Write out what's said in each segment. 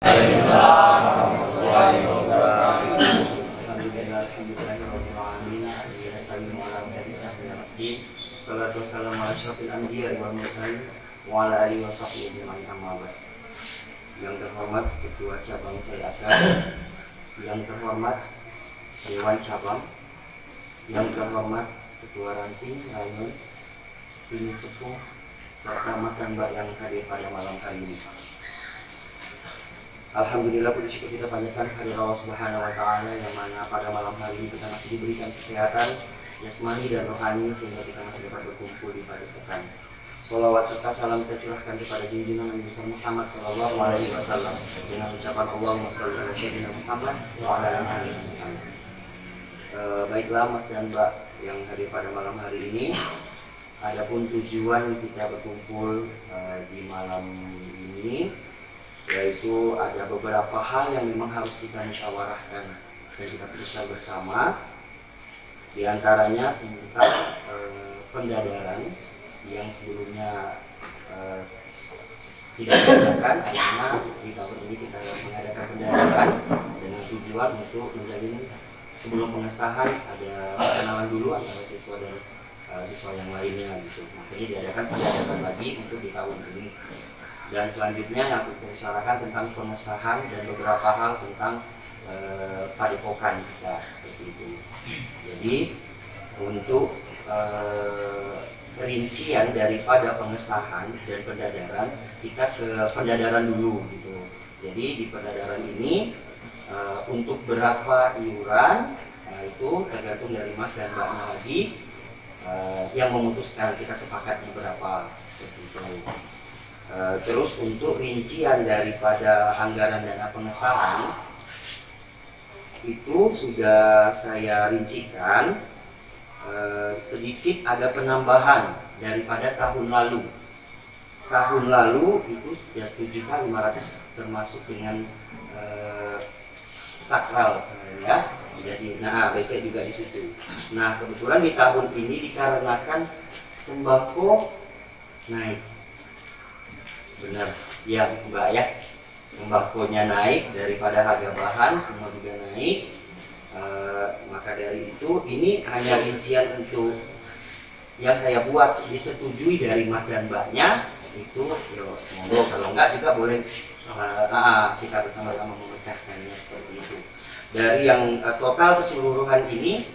Waalaikumsalam warahmatullahi wabarakatuh. Salatu wassalamu ala asyrafil anbiya'i wal mursalin wa ala alihi washabbihi ajma'in, amma ba'd. Yang terhormat Ketua Cabang Sayakan, yang terhormat Dewan Cabang, yang terhormat Ketua Ranting, Raimon, Bini Sepuh, serta Mas dan Mbak yang hadir pada malam hari ini. Alhamdulillah, puji syukur kita panjatkan kepada Allah Subhanahu wa Ta'ala, yang mana pada malam hari ini kita masih diberikan kesehatan jasmani dan rohani sehingga kita masih dapat berkumpul di padepokan. Sholawat serta salam kita curahkan kepada junjungan Nabi besar Muhammad Sallallahu Alaihi Wasallam dengan ucapan Allahumma sholli ala sayyidina Muhammad wa ala ali sayyidina Muhammad. Baiklah Mas dan Mbak yang hadir pada malam hari ini, adapun tujuan kita berkumpul di malam ini, yaitu ada beberapa hal yang memang harus kita musyawarahkan dan kita putuskan bersama. Di antaranya tentang pendadaran yang sebelumnya tidak diadakan, karena di tahun ini kita mengadakan pendadaran dengan tujuan untuk menjalin sebelum pengesahan ada perkenalan dulu antara siswa dan siswa yang lainnya gitu. Makanya diadakan pendadaran lagi untuk di tahun ini. Dan selanjutnya yang kita bicarakan tentang pengesahan dan beberapa hal tentang padepokan kita seperti itu. Jadi untuk rincian daripada pengesahan dan pendadaran, kita ke pendadaran dulu gitu. Jadi di pendadaran ini untuk berapa iuran, itu tergantung dari Mas dan Mbaknya lagi yang memutuskan, kita sepakatnya berapa seperti itu. Terus untuk rincian daripada anggaran dana pengesahan itu sudah saya rincikan, sedikit ada penambahan daripada tahun lalu. Tahun lalu itu sudah 7.500 termasuk dengan sakral ya. Jadi BC juga di situ. Nah, kebetulan di tahun ini dikarenakan sembako naik. Benar ya Mbak ya, sembakonya naik, daripada harga bahan semua juga naik. Maka dari itu ini hanya rincian untuk yang saya buat, disetujui dari Mas dan Mbaknya itu monggo, kalau enggak juga boleh kita bersama-sama memecahkannya seperti itu. Dari yang total keseluruhan ini,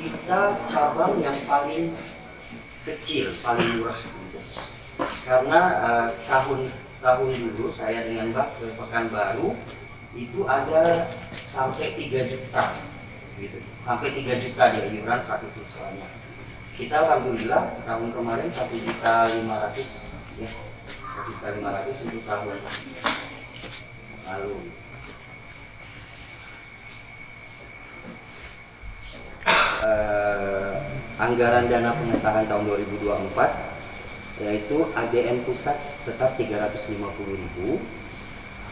kita cabang yang paling kecil, paling murah gitu. Karena tahun dulu saya dengan Mbak ke Pekanbaru itu ada sampai 3 juta gitu. Sampai 3 juta dia iuran satu siswanya. Kita alhamdulillah tahun kemarin 1.500.000 ya. 1.500.000 untuk tahun lalu. Anggaran dana pengesahan tahun 2024 yaitu ADN pusat tetap 350.000,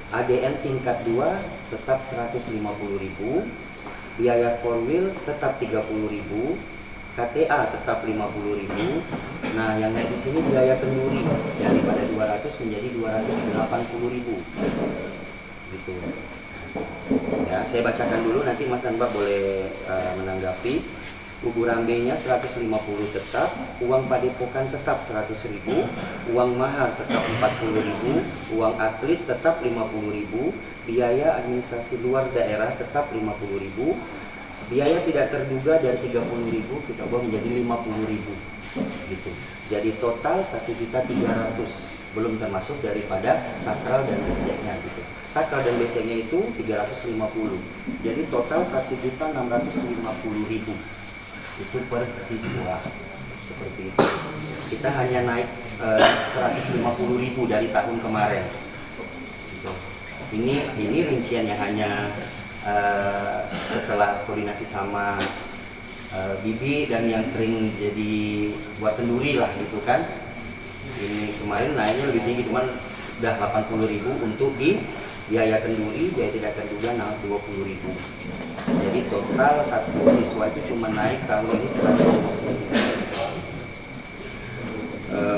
ADN tingkat 2 tetap 150.000, biaya korwil tetap 30.000, KTA tetap 50.000. Nah, yang naik di sini biaya kenduri daripada 200 menjadi 280.000. Gitu. Ya, saya bacakan dulu, nanti Mas dan Mbak boleh menanggapi. Kubu rambenya 150 tetap, uang padepokan tetap 100.000, uang mahar tetap 40.000, uang atlet tetap 50.000, biaya administrasi luar daerah tetap 50.000, biaya tidak terduga dari 30.000 kita ubah menjadi 50.000 gitu. Jadi total 1.300.000, belum termasuk daripada sakral dan BC-nya gitu. Sakral dan BC-nya itu 350, jadi total 1.650.000 itu per siswa seperti itu. Kita hanya naik 150.000 dari tahun kemarin. Ini rincian yang hanya setelah koordinasi sama Bibi dan yang sering jadi buat kenduri lah gitu kan. Ini kemarin naiknya lebih tinggi, cuman sudah 80.000 untuk di biaya kenduri, biaya tidak terduga 20.000. Jadi total satu siswa itu cuma naik tahun ini 150.000.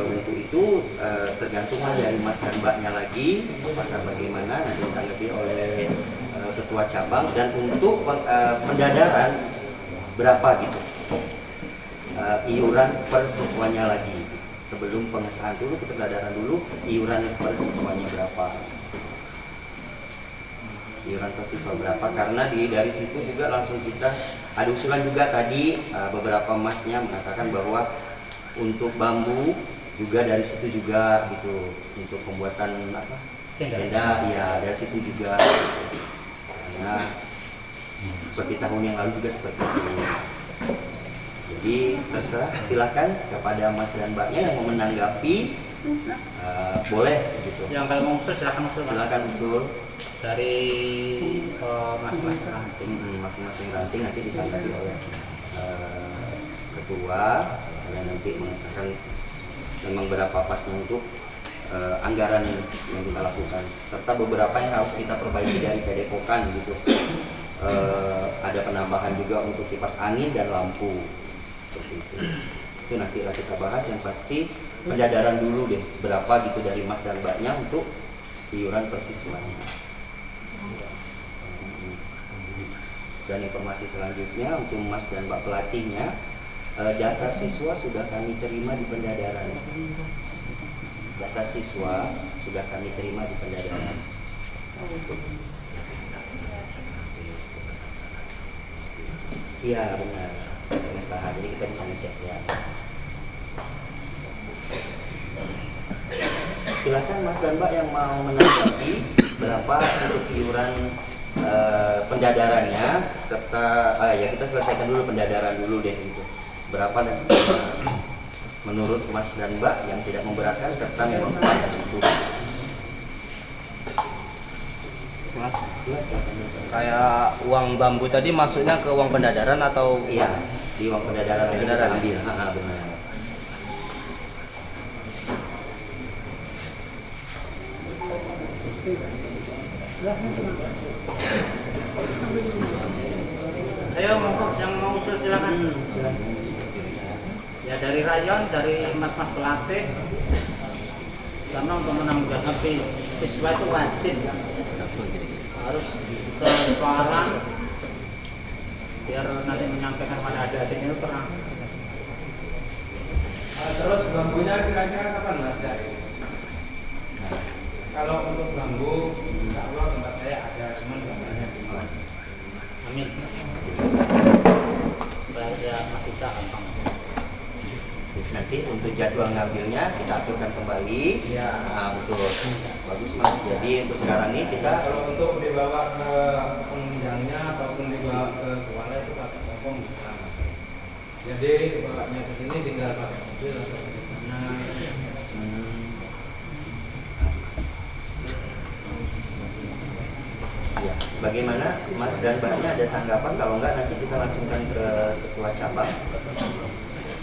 Untuk itu itu tergantung dari mas dan mbaknya lagi apakah bagaimana nanti ditanggapi oleh ketua cabang. Dan untuk pendadaran berapa gitu iuran per siswanya lagi sebelum pengesahan dulu, pendadaran dulu iuran per siswanya berapa, iuran per siswa berapa, karena dari situ juga langsung kita ada usulan juga tadi beberapa masnya mengatakan bahwa untuk bambu juga dari situ juga gitu, untuk pembuatan apa tenda ya dari situ juga, karena seperti tahun yang lalu juga seperti itu. Jadi terserah, silakan kepada mas dan mbaknya yang mau menanggapi boleh gitu. Yang kalau mau usul silakan usul dari masing-masing ranting. Masing-masing ranting nanti ditanggapi oleh ketua dan nanti mengesahkan memang berapa pasnya untuk anggaran yang kita lakukan, serta beberapa yang harus kita perbaiki dari Padepokan gitu. Ada penambahan juga untuk kipas angin dan lampu seperti itu nanti kita bahas. Yang pasti pendadaran dulu deh berapa gitu dari mas dan mbaknya untuk iuran per siswanya. Dan informasi selanjutnya untuk mas dan mbak pelatihnya, data siswa sudah kami terima di pendadaran. Data siswa sudah kami terima di pendadaran. Iya benar, pengesahan. Jadi kita bisa ngecek ya. Silakan mas dan mbak yang mau menanggapi berapa untuk iuran pendadarannya, serta ya kita selesaikan dulu pendadaran dulu deh gitu. Berapa dan menurut mas dan mbak yang tidak memberatkan serta memang pas itu. Mas, kayak uang bambu tadi masuknya ke uang pendadaran atau? Iya, di uang pendadaran yang kita ambil. Benar. Ayo yang mau usul silakan. Ya dari rayon, dari mas-mas pelatih, karena untuk menanggapi siswa itu wajib harus ke sekolah biar nanti menyampaikan pada adik-adiknya itu terang. Terus bambunya kira-kira kapan mas ya? Kalau untuk bambu, insya Allah tempat saya ada, cuman gambarnya belum. Amin. Ya masih gampang. Nanti untuk jadwal ngambilnya kita aturkan kembali. Ya. Betul. Bagus mas. Jadi untuk sekarang ini kita kalau untuk dibawa ke penunjangnya ataupun dibawa ke kuala itu pakai kompong bisa. Jadi bawanya ke sini tinggal pakai mobil atau bagaimana. Ya, bagaimana mas dan mbaknya ada tanggapan? Kalau enggak nanti kita langsungkan ke ketua cabang.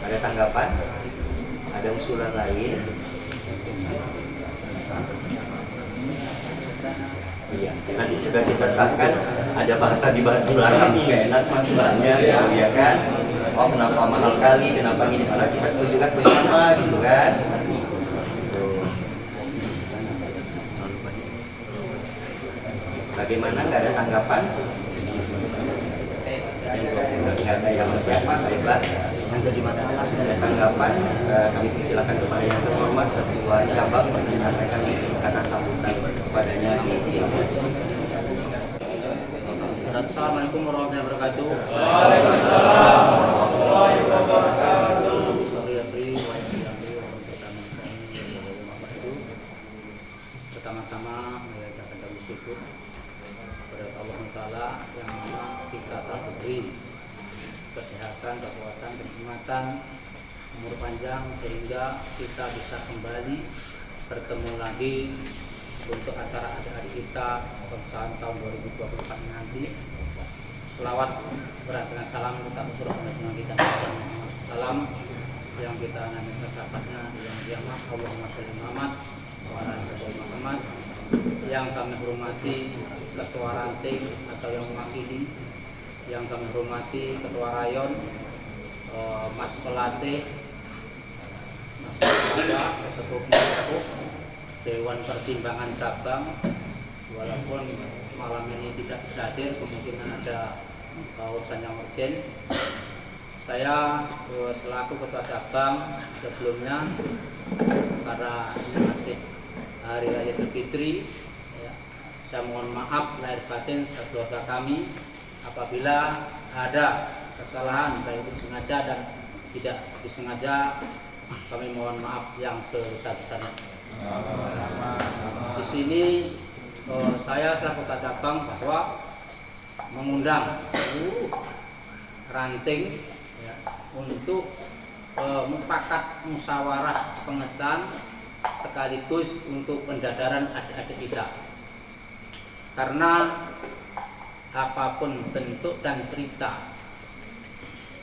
Ada tanggapan? Ada usulan lain? Iya, nanti sudah kita sahkan. Ada bahasa dibahas di belakang, nggak enak mas mbaknya, ya kan? Oh kenapa mahal kali? Kenapa gini? Kalau kita setuju kan bersama, gitu kan? Bagaimana, nggak ada tanggapan? Nggak ada yang siapa, baiklah. Yang kelima ada tanggapan, kami silakan kepada yang terhormat ketua cabang menyampaikan kata sambutan kepadanya di sini. Assalamualaikum warahmatullahi wabarakatuh. Pertama-tama kita akan bersyukur kepada Allah Taala yang mana kita telah diberi kesehatan, kekuatan, kenikmatan, umur panjang sehingga kita bisa kembali bertemu lagi untuk acara adik-adik kita pengesahan tahun 2024 nanti. Selawat berat dengan salam kita ucapkan kepada kita salam yang kita nanti sahabatnya yang kiamat. Allahumma sholli Muhammad wa ala ali Muhammad. Yang kami hormati ketua ranting atau yang mewakili, yang kami hormati ketua rayon, mas pelatih, mas kepada sepupu Dewan Pertimbangan Cabang, walaupun malam ini tidak bisa hadir, kemungkinan ada urusan yang urgent. Saya selaku ketua cabang sebelumnya, karena ini masih hari raya Idul Fitri, ya, saya mohon maaf lahir batin sekeluarga kami apabila ada kesalahan baik itu sengaja dan tidak disengaja. Kami mohon maaf yang sebesar-besarnya. Di sini saya selaku ketua cabang bahwa mengundang seluruh ranting ya, untuk mufakat musyawarah pengesahan sekaligus untuk pendadaran adik-adik kita. Karena apapun bentuk dan cerita,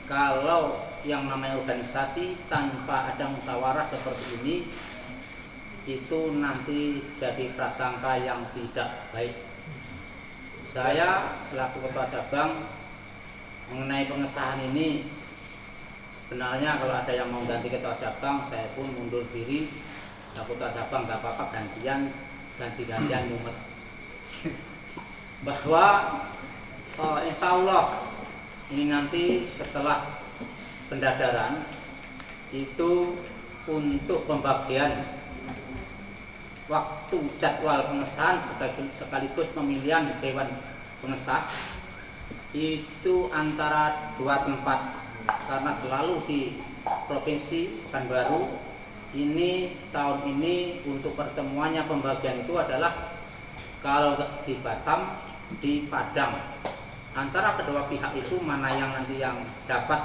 kalau yang namanya organisasi tanpa ada musyawarah seperti ini, itu nanti jadi prasangka yang tidak baik. Saya selaku ketua cabang mengenai pengesahan ini, sebenarnya kalau ada yang mau ganti ketua cabang, saya pun mundur diri. Ketua cabang nggak apa-apa, ganti-gantian mumet. Bahwa insya Allah ini nanti setelah pendadaran itu untuk pembagian waktu jadwal pengesahan sekaligus pemilihan Dewan Pengesah itu antara dua tempat, karena selalu di Provinsi Pekanbaru ini tahun ini untuk pertemuannya pembagian itu adalah kalau di Batam, di Padang. Antara kedua pihak itu mana yang nanti yang dapat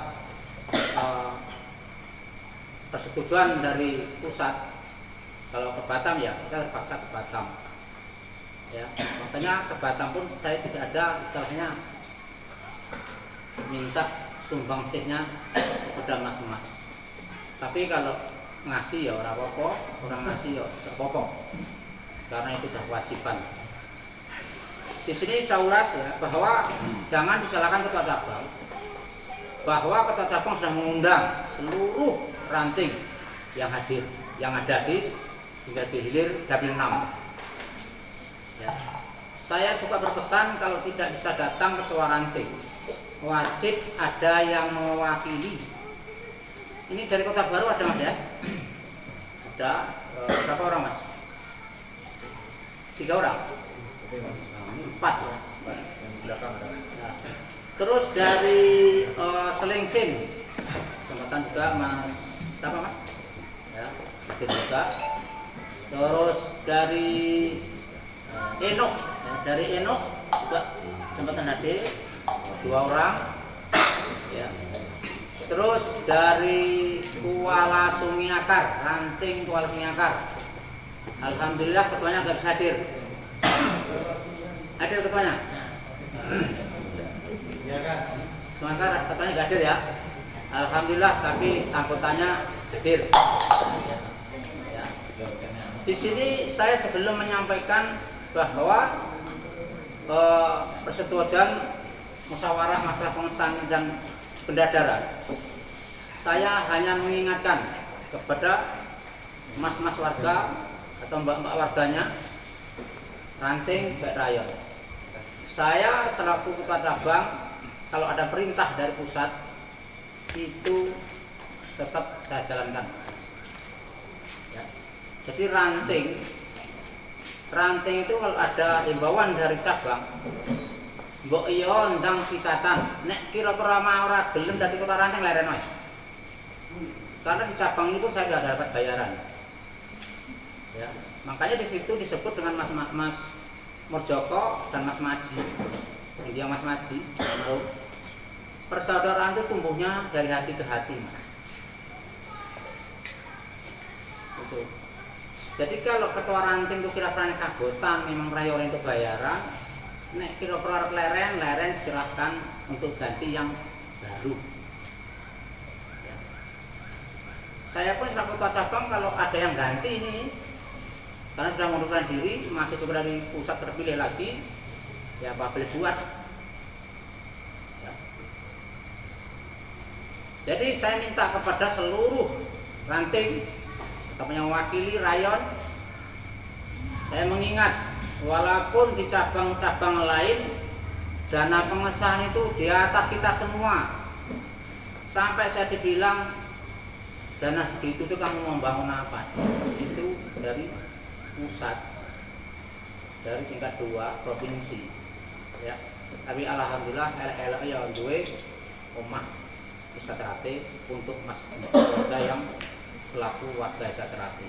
persetujuan dari pusat. Kalau ke Batam ya kita terpaksa ke Batam. Ya, makanya ke Batam pun saya tidak ada istilahnya minta sumbangsihnya kepada mas-mas. Tapi kalau ngasih ya orang apa-apa, orang ngasih ya terpopong. Karena itu sudah kewajiban. Di sini saya ulas ya bahwa jangan disalahkan ketua cabang, bahwa ketua cabang sudah mengundang seluruh ranting yang hadir, yang ada di hingga di hilir Dapil 6. Ya. Saya juga berpesan kalau tidak bisa datang ketua ranting, wajib ada yang mewakili. Ini dari Kota Baru ada mas ya? Ada berapa orang mas? 3 orang? 4 ya? Nah, terus dari Selengsin, kesempatan juga mas, siapa mas? Ya, hadir juga. Terus dari Enok, ya, dari Enok juga kesempatan hadir 2 orang. Ya. Terus dari Kuala Sungai Akar, ranting Kuala Sungai Akar, alhamdulillah ketuanya nggak bisa hadir. Hadir ketuanya? Ya kan? Sungai Akar ketuanya nggak hadir ya? Alhamdulillah, tapi anggotanya hadir. Ya. Di sini saya sebelum menyampaikan bahwa persetujuan musyawarah masalah pengesahan dan pendadaran, saya hanya mengingatkan kepada mas-mas warga atau mbak-mbak warganya ranting baik rayon. Saya selaku ketua cabang, kalau ada perintah dari pusat itu tetap saya jalankan. Ya. Jadi ranting itu kalau ada himbauan dari cabang, mbok iya ndang sikatan, nek kira-kira mau ora gelem dadi kota ranting leren wae. Karena di cabang ini pun saya tidak dapat bayaran. Ya, makanya di situ disebut dengan Mas Murjoko dan Mas Maji. Yang Mas Maji, persaudaraan itu tumbuhnya dari hati ke hati, Mas. Itu. Jadi kalau ketua ranting itu kira-kira kagotan, memang rayon itu bayaran. Nek kira-kira leren silahkan untuk ganti yang baru. Ya. Saya pun selaku ketua cabang kalau ada yang ganti ini, karena sudah mengundurkan diri, masih coba dari pusat terpilih lagi, ya apa boleh buat. Ya. Jadi saya minta kepada seluruh ranting yang mewakili rayon, saya mengingat walaupun di cabang-cabang lain dana pengesahan itu di atas kita semua, sampai saya dibilang dana segitu itu kamu membangun apa? Itu dari pusat, dari tingkat 2 provinsi, ya. Tapi alhamdulillah LLI ya duwe omah Istad Terate untuk mas warga yang selaku warga Istad Terate.